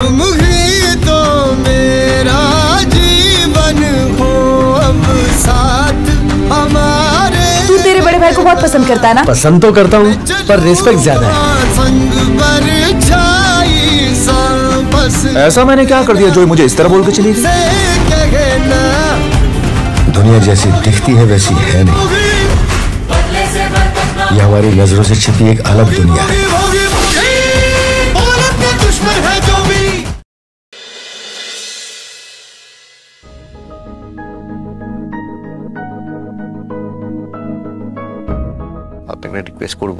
तुम ही तो मेरा जीवन हो अब साथ हमारे। तू तेरे बड़े भाई को बहुत पसंद करता है ना? पसंद तो करता हूँ पर रिस्पेक्ट ज्यादा है। ऐसा मैंने क्या कर दिया जो मुझे इस तरह बोल के चली गई? दुनिया जैसी दिखती है वैसी है नहीं, ये हमारी नजरों से छिपी एक अलग दुनिया है। আপনাকে রিকোয়েস্ট করব,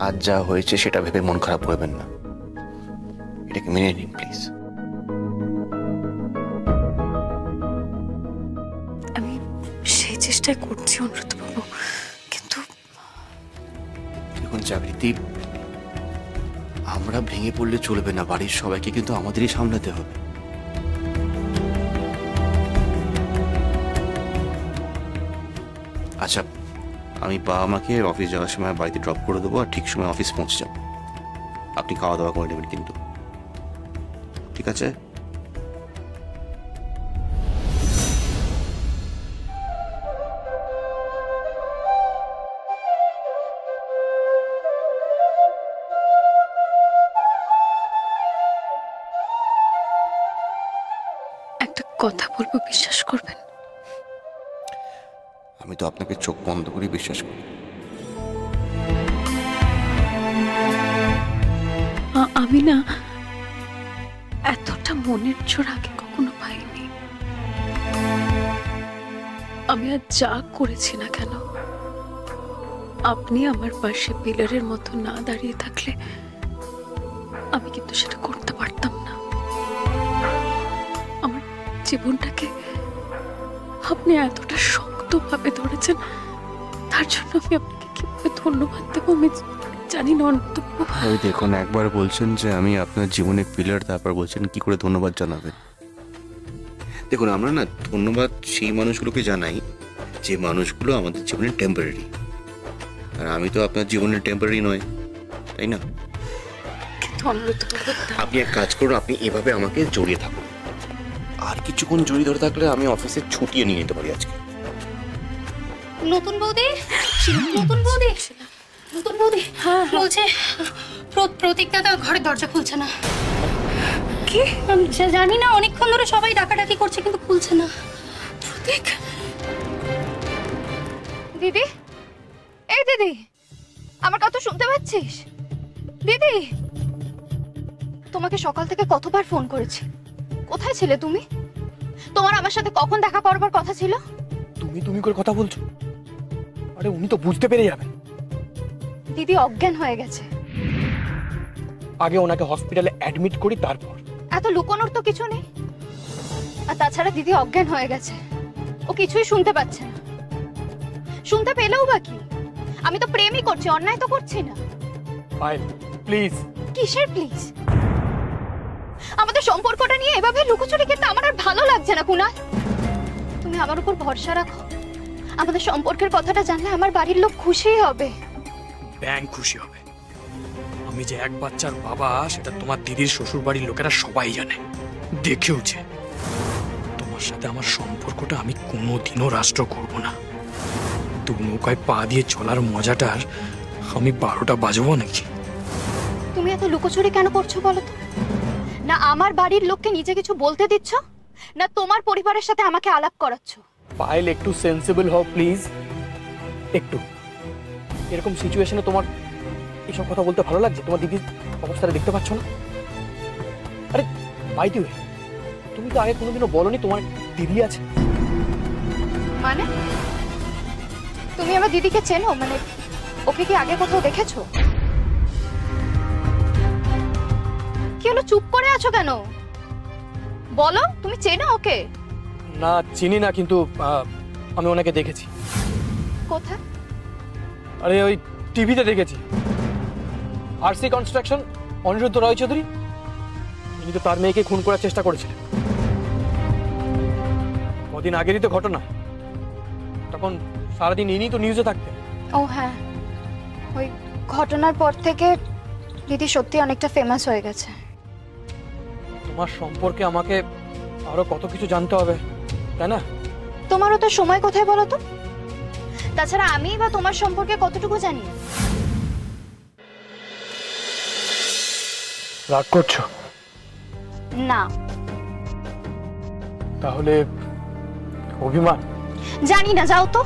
আজ যা হয়েছে সেটা ভেবে মন খারাপ করবেন না, এটাকে মেনে নিন প্লিজ। আমি সেই চেষ্টাই করছি অনুরোধবাবু, কিন্তু দেখুন চাকরিতে আমরা ভেঙে পড়লে চলবে না, বাড়ির সবাইকে কিন্তু আমাদেরই সামলাতে হবে। আচ্ছা, আমি বাবা মাকে অফিস যাওয়ার সময় বাড়িতে ড্রপ করে দেবো, আর ঠিক সময় অফিস পৌঁছে যাবো। আপনি খাওয়া দাওয়া করে নেবেন কিন্তু, ঠিক আছে? একটা কথা বলবো, বিশ্বাস করবেন? আমি তো আপনাকে চোখ বন্ধ করে বিশ্বাস করি। আমি না এতটা মনের জোর আগে কখনো পাইনি। আমি আর যা করেছি না কেন, আপনি আমার পাশে পিলারের মতো না দাঁড়িয়ে থাকলে আমি কিন্তু সেটা করতে পারতাম না। আমার জীবনটাকে আপনি এতটা শক্তভাবে ধরেছেন, তার জন্য আমি আপনাকে কিভাবে ধন্যবাদ দেবো আমি জানি না। ওই দেখুন, একবার বলছেন যে আমি আপনার জীবনের পিলার, তারপর বলছেন কি করে ধন্যবাদ জানাবেন। দেখুন, আমরা না ধন্যবাদ সেই মানুষগুলোকে জানাই যে মানুষগুলো আমাদের জীবনে টেম্পোরারি, আর আমি তো আপনার জীবনের টেম্পোরারি নয়, তাই না? আপনি এক কাজ করুন, আপনি এভাবে আমাকে জড়িয়ে থাকুন, আর কিছুক্ষণ জড়িয়ে ধরে থাকলে আমি অফিসে ছুটিয়ে নিয়ে নিতে পারি আজকে। নতুন বৌদি, নতুন বৌদি, নতুন বৌদি বলছে প্রতীক দাদা ঘরের দরজা খুলছে না। কি? আমি জানি না, অনেকক্ষণ ধরে সবাই ডাকাডাকি করছে কিন্তু খুলছে না। প্রতীক দিদি, এই দিদি, আমার কথা শুনতে পাচ্ছিস? দিদি, তোমাকে সকাল থেকে কতবার ফোন করেছি, কোথায় ছিলে তুমি? তোমার আমার সাথে কখন দেখা করবার কথা ছিল? তুমি করে কথা বলছো? আরে উনি তো বুঝতে পেরে যাবেন। দিদি অজ্ঞান হয়ে গেছে। আগে ওনাকে হসপিটালে অ্যাডমিট করি, তারপর। এত লুকোনোর তো কিছু নেই। আর তাছাড়া দিদি অজ্ঞান হয়ে গেছে, ও কিছুই শুনতে পাচ্ছে না। শুনতে পেলেও বা কি, আমি তো প্রেমই করছি, অন্যায় তো করছি না। প্লিজ। কিসের প্লিজ? আমাদের সম্পর্কটা নিয়ে এভাবে লুকোচুরি কিন্তু আমার আর ভালো লাগছে না কুনাল। তুমি আমার উপর ভরসা রাখো, আমাদের সম্পর্কের কথাটা জানলে আমার বাড়ির লোক খুশি হবে। ব্যাংক খুশি হবে। আমি যে এক বাচ্চার বাবা সেটা তোমার দিদির শ্বশুর বাড়ির লোকেরা সবাই জানে, দেখেওছে। তোমার সাথে আমার সম্পর্কটা আমি কোনোদিনও রাষ্ট্র করব না। দু নৌকায় পা দিয়ে চলার মজাটার আমি 12টা বাজবো নাকি? তুমি এত লুকোচুরি কেন করছো বলো তো? না আমার বাড়ির লোককে নিজে কিছু বলতে দিচ্ছ, না তোমার পরিবারের সাথে আমাকে আলাপ করাচ্ছ। পায়েল, একটু সেন্সিবল হও প্লিজ। একটু এরকম সিচুয়েশনে তোমার এইসব কথা বলতে ভালো লাগছে? তোমার দিদির অবস্থাটা দেখতে পাচ্ছ না? আরে বাই দ্য ওয়ে, তুমি তো আগে কোনোদিনও বলনি তোমার দিদি আছে। মানে তুমি আমার দিদিকে চেনো? মানে ওকে কি আগে কোথাও দেখেছো? কি হলো, চুপ করে আছো কেন? বলো, তুমি চেনো ওকে? না, চিনি না, কিন্তু আমি ওনাকে দেখেছি। কোথায়? আরে ওই টিভিতে দেখেছি। আরসি কনস্ট্রাকশন, অনিরুদ্ধ রয় চৌধুরী, উনি তো তার মেয়েকে খুন করার চেষ্টা করেছিলেন। কদিন আগেরই তো ঘটনা, তখন সারাদিন ইনি তো নিউজে থাকতেন। ও হ্যাঁ, ওই ঘটনার পর থেকে দিদি সত্যি অনেকটা ফেমাস হয়ে গেছে। তোমার সম্পর্কে আমাকে আরো কত কিছু জানতে হবে, তাই না? তোমারও তো সময় কোথায় বলো তো? তাছাড়া আমি বা তোমার সম্পর্কে কতটুকু জানি? রাগ করছো? না। তাহলে অভিমান? জানি না, যাও তো।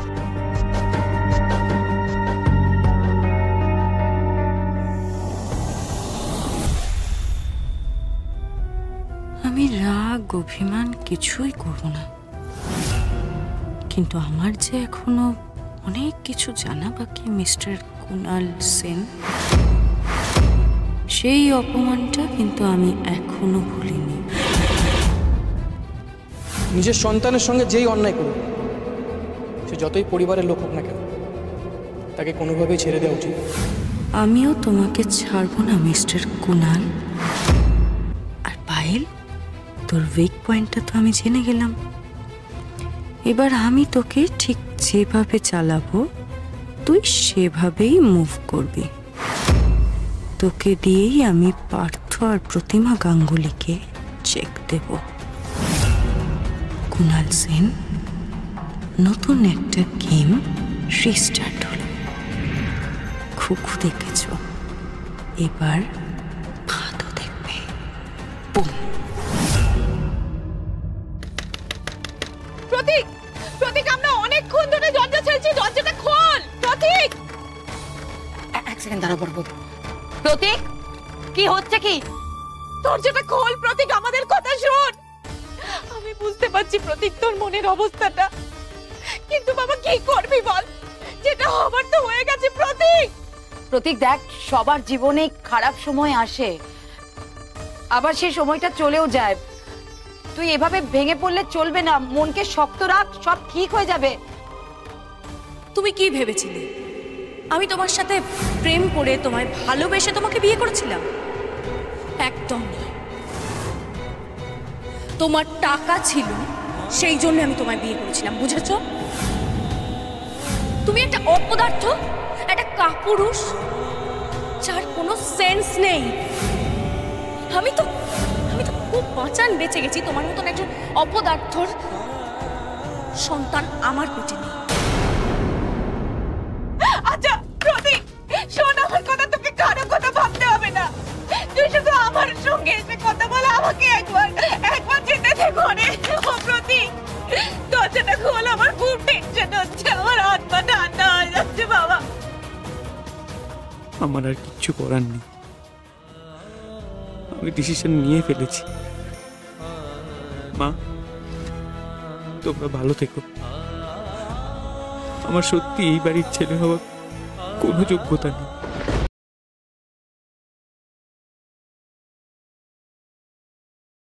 আমি রাগ অভিমান কিছুই করব না, কিন্তু আমার যে এখনো অনেক কিছু জানা বাকি মিস্টার কুনাল সেন, সেই অপমানটা কিন্তু আমি এখনো ভুলিনি। নিজের সন্তানের সঙ্গে যেই অন্যায় করুক, সে যতই পরিবারের লোক হোক না কেন, তাকে কোনোভাবেই ছেড়ে দেওয়া উচিত। আমিও তোমাকে ছাড়বো না মিস্টার কুনাল। আর পায়েল, তোর উইক পয়েন্টটা তো আমি জেনে গেলাম। এবার আমি তোকে ঠিক যেভাবে চালাবো তুই সেভাবেই মুভ করবি। তোকে দিয়েই আমি পার্থ আর প্রতিমা গাঙ্গুলিকে চেক দেব। কুনাল সেন, নতুন একটা গেম রিস্টার্ট হলো। খুকু দেখেছ, এবার ভাতও দেখবে। প্রতীক, প্রতীক, আমরা অনেকক্ষণ ধরে দরজা ছেড়েছি, দরজাটা খোল। প্রতীক, এক সেকেন্ড দাঁড়া পড়বো। প্রতীক, কি হচ্ছে কি? দরজাটা খোল প্রতীক, আমাদের কথা শোন। আমি বুঝতে পারছি প্রতীক তোর মনের অবস্থাটা, কিন্তু বাবা কি করবি বল? যেটা হবার তো হয়ে গেছে প্রতীক। প্রতীক দেখ, সবার জীবনে খারাপ সময় আসে, আবার সেই সময়টা চলেও যায়। তুই এভাবে ভেঙে পড়লে চলবে না, মনকে শক্ত রাখ, সব ঠিক হয়ে যাবে। তুমি কি ভেবেছিলে আমি তোমার সাথে প্রেম করে তোমায় ভালোবেসে তোমাকে বিয়ে করেছিলাম? একদম নয়। তোমার টাকা ছিল সেই জন্য আমি তোমায় বিয়ে করেছিলাম, বুঝেছো? তুমি একটা অপদার্থ, একটা কাপুরুষ, যার কোনো সেন্স নেই। আমি তো খুব বাঁচান বেঁচে গেছি, তোমার মতন একজন অপদার্থর সন্তান আমার পেটে নেই। আচ্ছা প্রতীক শোন, আমার কথা, তোকে কারো কথা ভাবতে হবে না। তুই শুধু আমার সঙ্গে এসে কথা বল, আমাকে একবার যেতে দে ঘরে। ও প্রতীক, দরজাটা খোল, আমার খুব টেনশন হচ্ছে, আমার হাত পা ঠান্ডা হয়ে যাচ্ছে বাবা। আমার আর কিচ্ছু করার নেই, আমি ডিসিশন নিয়ে ফেলেছি। মা, তোমরা ভালো থেকো। আমার সত্যি এই বাড়ির ছেলে হওয়ার কোনো যোগ্যতা নেই।